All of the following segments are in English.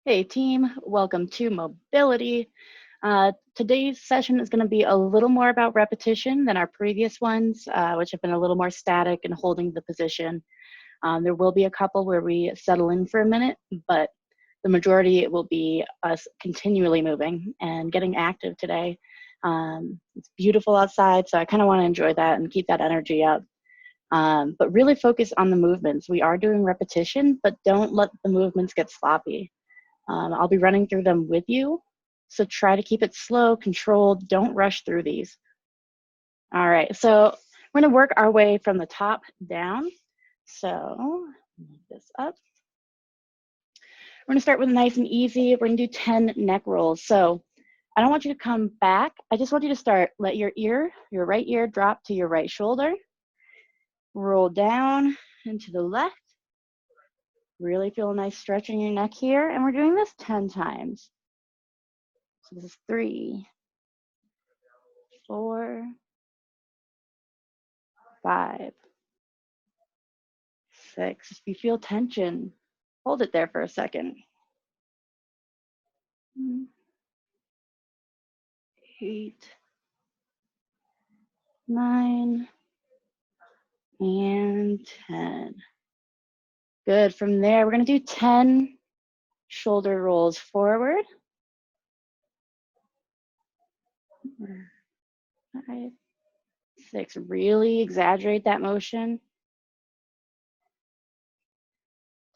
Hey team, welcome to Mobility. Today's session is going to be a little more about repetition than our previous ones, which have been a little more static and holding the position. There will be a couple where we settle in for a minute, but the majority will be us continually moving and getting active today. It's beautiful outside, so I kind of want to enjoy that and keep that energy up. But really focus on the movements. We are doing repetition, but don't let the movements get sloppy. I'll be running through them with you, so try to keep it slow, controlled, don't rush through these. All right, so we're gonna work our way from the top down. So, move this up. We're gonna start with nice and easy. We're gonna do 10 neck rolls. So I don't want you to come back. I just want you to start. Let your right ear drop to your right shoulder. Roll down and to the left. Really feel a nice stretch in your neck here. And we're doing this 10 times. So this is 3, 4, 5, 6. If you feel tension, hold it there for a second. 8, 9, and 10. Good. From there, we're going to do 10 shoulder rolls forward. 5, 6. Really exaggerate that motion.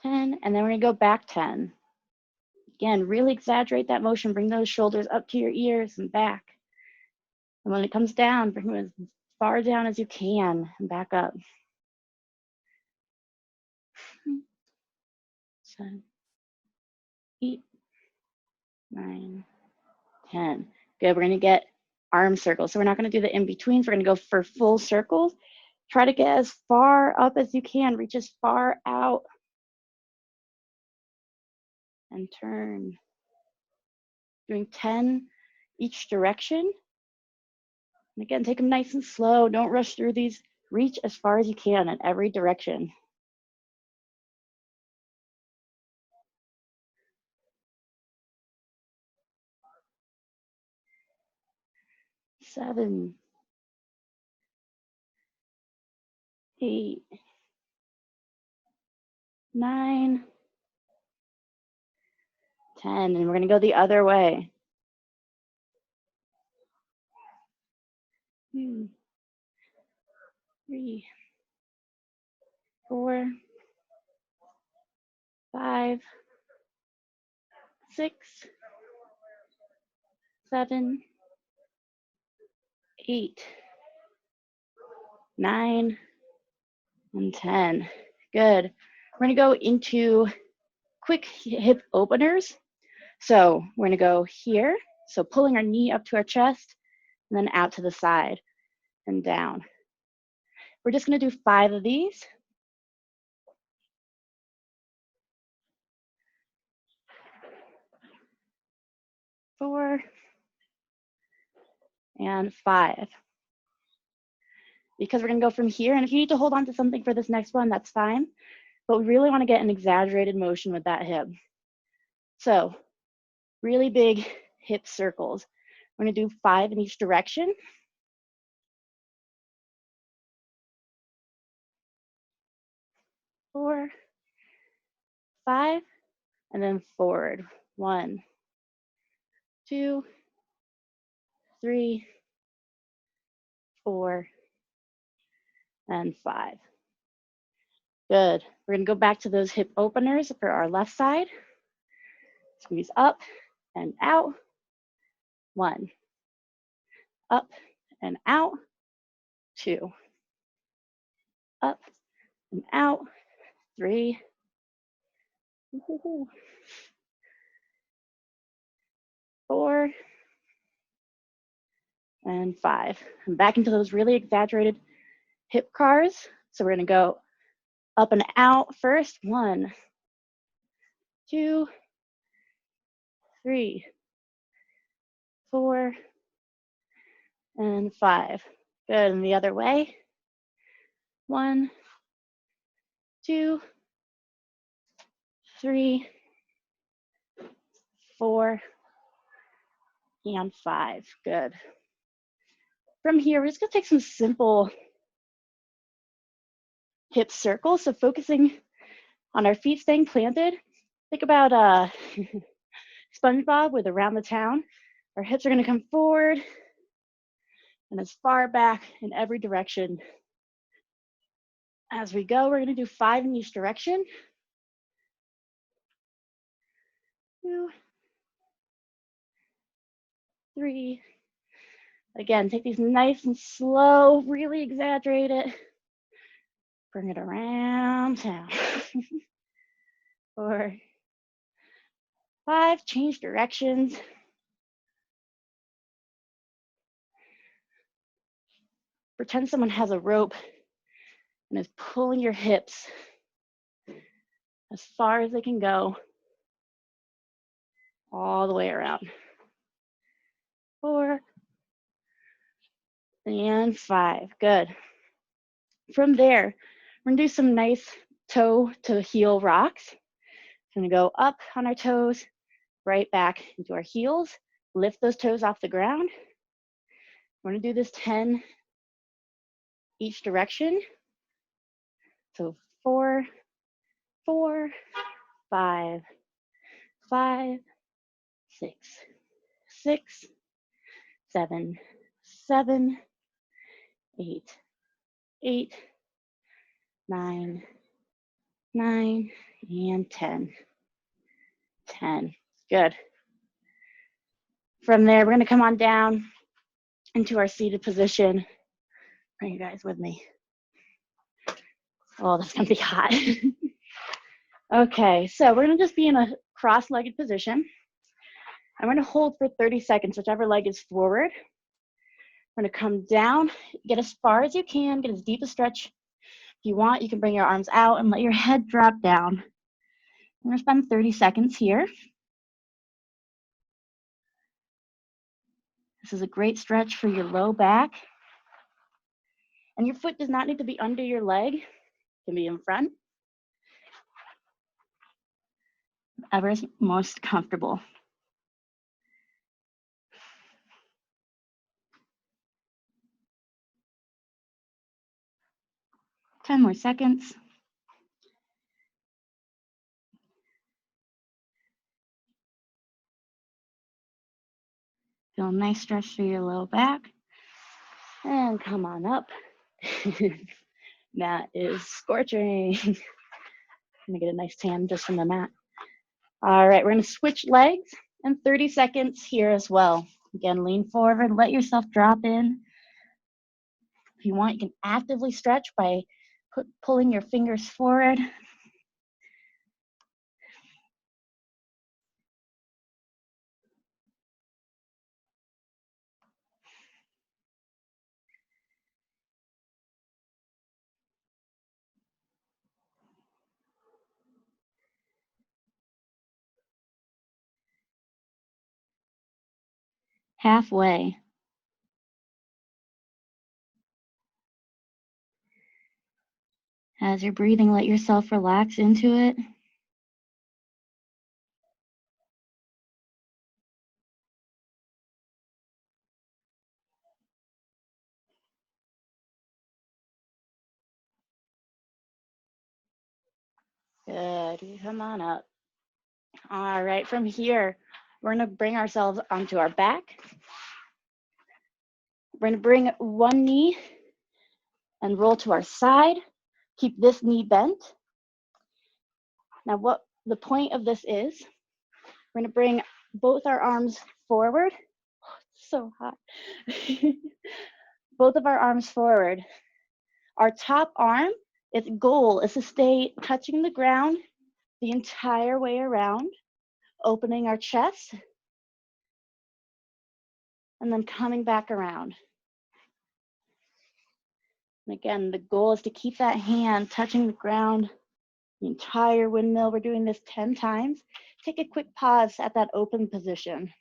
10, and then we're going to go back 10. Again, really exaggerate that motion. Bring those shoulders up to your ears and back. And when it comes down, bring them as far down as you can and back up. 7, 8, 9, 10. Good. We're going to get arm circles. So we're not going to do the in-betweens. We're going to go for full circles. Try to get as far up as you can. Reach as far out. And turn. Doing 10 each direction. And again, take them nice and slow. Don't rush through these. Reach as far as you can in every direction. 7, 8, 9, 10. And we're going to go the other way. 2, 3, 4, 5, 6, 7, 8, 9, and 10. Good. We're going to go into quick hip openers. So we're going to go here. So pulling our knee up to our chest and then out to the side and down. We're just going to do 5 of these. 4 and 5. Because we're going to go from here. And if you need to hold on to something for this next one, that's fine. But we really want to get an exaggerated motion with that hip. So really big hip circles. We're going to do 5 in each direction. 4, 5, and then forward. 1, 2, 3, 4, and 5. Good. We're going to go back to those hip openers for our left side. Squeeze up and out. 1. Up and out. 2. Up and out. 3. 4. And 5. And back into those really exaggerated hip cars. So we're going to go up and out first. 1, 2, 3, 4, and 5. Good. And the other way. 1, 2, 3, 4, and 5. Good. From here, we're just gonna take some simple hip circles. So focusing on our feet staying planted. Think about SpongeBob with Around the Town. Our hips are gonna come forward and as far back in every direction. As we go, we're gonna do 5 in each direction. 2, 3. Again, take these nice and slow, really exaggerate it. Bring it around town. 4, 5, change directions. Pretend someone has a rope and is pulling your hips as far as they can go, all the way around. 4, and 5, good. From there, we're gonna do some nice toe to heel rocks. We're gonna go up on our toes, right back into our heels, lift those toes off the ground. We're gonna do this 10 each direction. So 4, 4, 5, 5, 6, 6, 7, 7, 8, 8, 9, 9, and 10. 10. Good. From there, we're gonna come on down into our seated position. Bring you guys with me. Oh, that's gonna be hot. Okay, so we're gonna just be in a cross-legged position. I'm gonna hold for 30 seconds, whichever leg is forward. We're gonna come down, get as far as you can, get as deep a stretch. If you want, you can bring your arms out and let your head drop down. I'm gonna spend 30 seconds here. This is a great stretch for your low back. And your foot does not need to be under your leg. It can be in front. Whatever is most comfortable. 10 more seconds. Feel a nice stretch through your low back. And come on up. Mat is scorching. I'm gonna get a nice tan just from the mat. All right, we're gonna switch legs and 30 seconds here as well. Again, lean forward, let yourself drop in. If you want, you can actively stretch by pulling your fingers forward. Halfway. As you're breathing, let yourself relax into it. Good, come on up. All right, from here, we're gonna bring ourselves onto our back. We're gonna bring one knee and roll to our side. Keep this knee bent. Now what the point of this is, we're gonna bring both our arms forward. Oh, it's so hot. Both of our arms forward. Our top arm, its goal is to stay touching the ground the entire way around, opening our chest, and then coming back around. And again, the goal is to keep that hand touching the ground the entire windmill. We're doing this 10 times. Take a quick pause at that open position.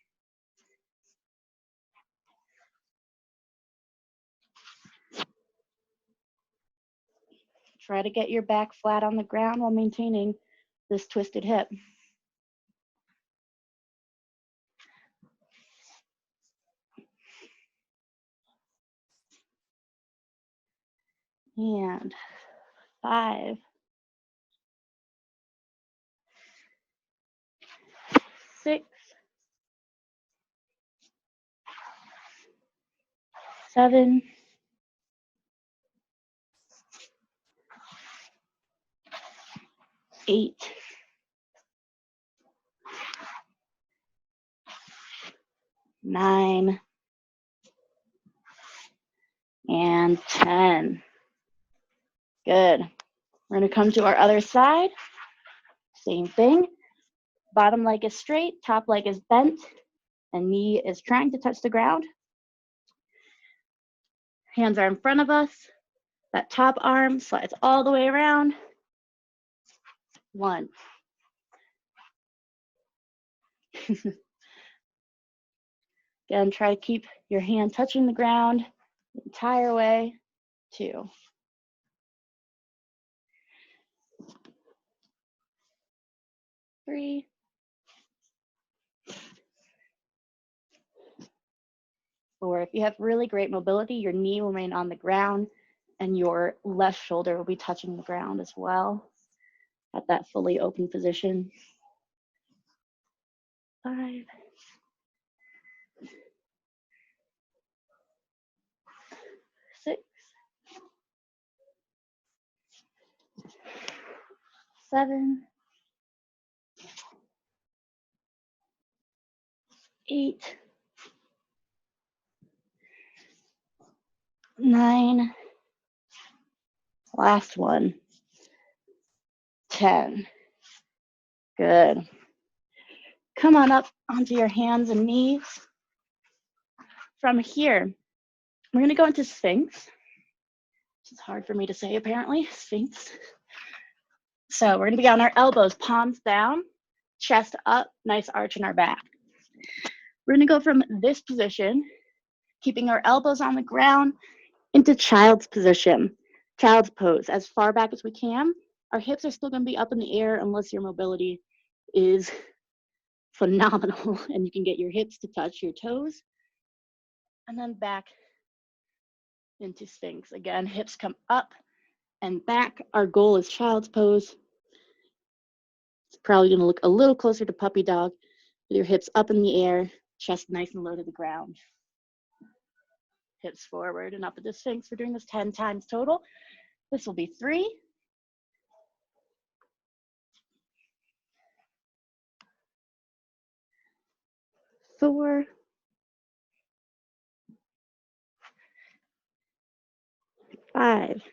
Try to get your back flat on the ground while maintaining this twisted hip. and 5, 6, 7, 8, 9, and 10. Good. We're going to come to our other side. Same thing. Bottom leg is straight, top leg is bent, and knee is trying to touch the ground. Hands are in front of us. That top arm slides all the way around. 1. Again, try to keep your hand touching the ground the entire way. 2. 3. 4. If you have really great mobility, your knee will remain on the ground and your left shoulder will be touching the ground as well at that fully open position. 5. 6. 7. 8. 9. Last one. 10. Good. Come on up onto your hands and knees. From here, we're going to go into Sphinx, which is hard for me to say apparently, Sphinx. So we're going to be on our elbows, palms down, chest up, nice arch in our back. We're going to go from this position, keeping our elbows on the ground, into child's position, child's pose, as far back as we can. Our hips are still going to be up in the air unless your mobility is phenomenal and you can get your hips to touch your toes. And then back into Sphinx. Again, hips come up and back. Our goal is child's pose. It's probably going to look a little closer to puppy dog with your hips up in the air, chest nice and low to the ground. Hips forward and up into Sphinx. We're doing this 10 times total. This will be 3. 4. 5. This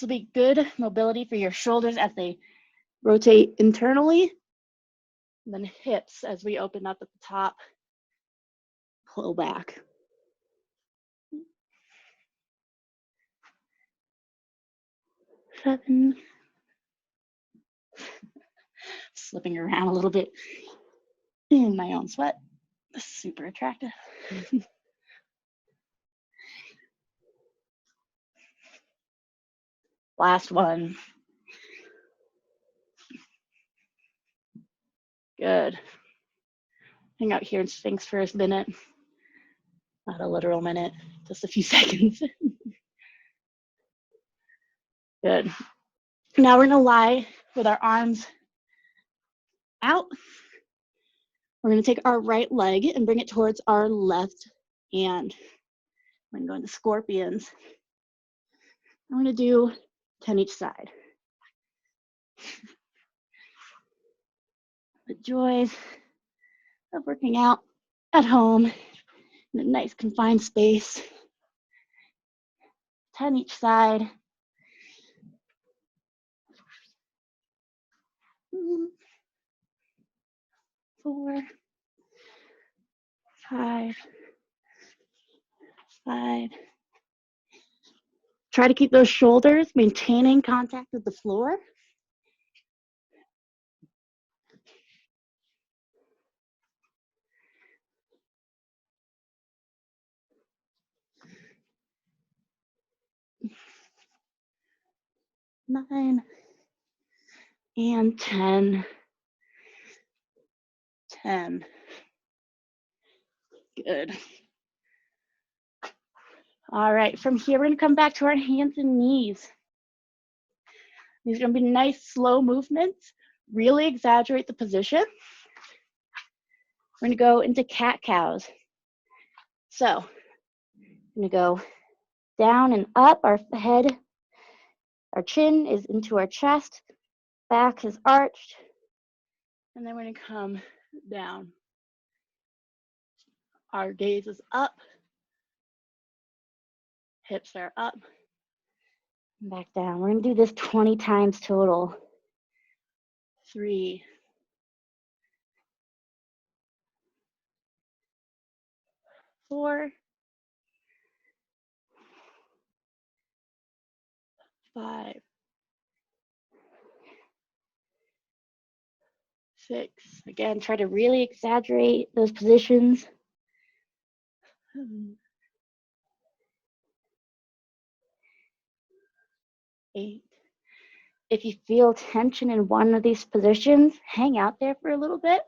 will be good mobility for your shoulders as they rotate internally. And then hips as we open up at the top, pull back. 7. Slipping around a little bit in my own sweat. Super attractive. Last one. Good. Hang out here in Sphinx for a minute. Not a literal minute, just a few seconds. Good. Now we're gonna lie with our arms out. We're gonna take our right leg and bring it towards our left hand. We're gonna go into scorpions. I'm gonna do 10 each side. The joys of working out at home in a nice confined space. 10 each side. 4, 5, 5. Try to keep those shoulders maintaining contact with the floor. 9 and 10. 10. Good. All right, from here, we're gonna come back to our hands and knees. These are gonna be nice, slow movements. Really exaggerate the position. We're gonna go into cat-cows. So, I'm gonna go down and up, our head, our chin is into our chest, back is arched, and then we're gonna come down. Our gaze is up, hips are up, and back down. We're gonna do this 20 times total. 3, 4, 5, 6. Again, try to really exaggerate those positions. 7, 8. If you feel tension in one of these positions, hang out there for a little bit.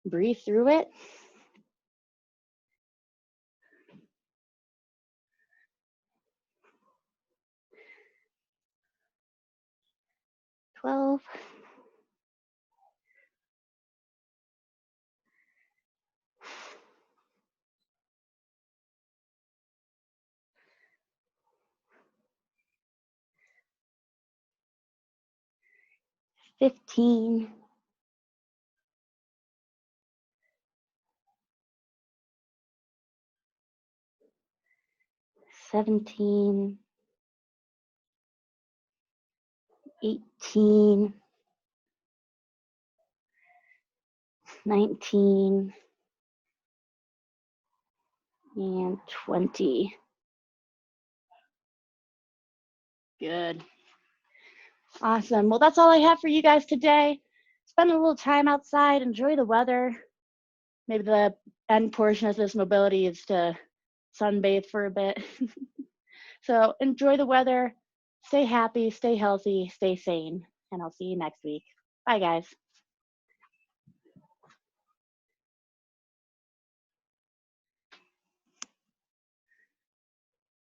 Breathe through it. 12. 15. 17. 18. 19. And 20. Good. Awesome. Well, that's all I have for you guys today. Spend a little time outside, enjoy the weather. Maybe the end portion of this mobility is to sunbathe for a bit. So enjoy the weather, stay happy, stay healthy, stay sane, and I'll see you next week. Bye, guys.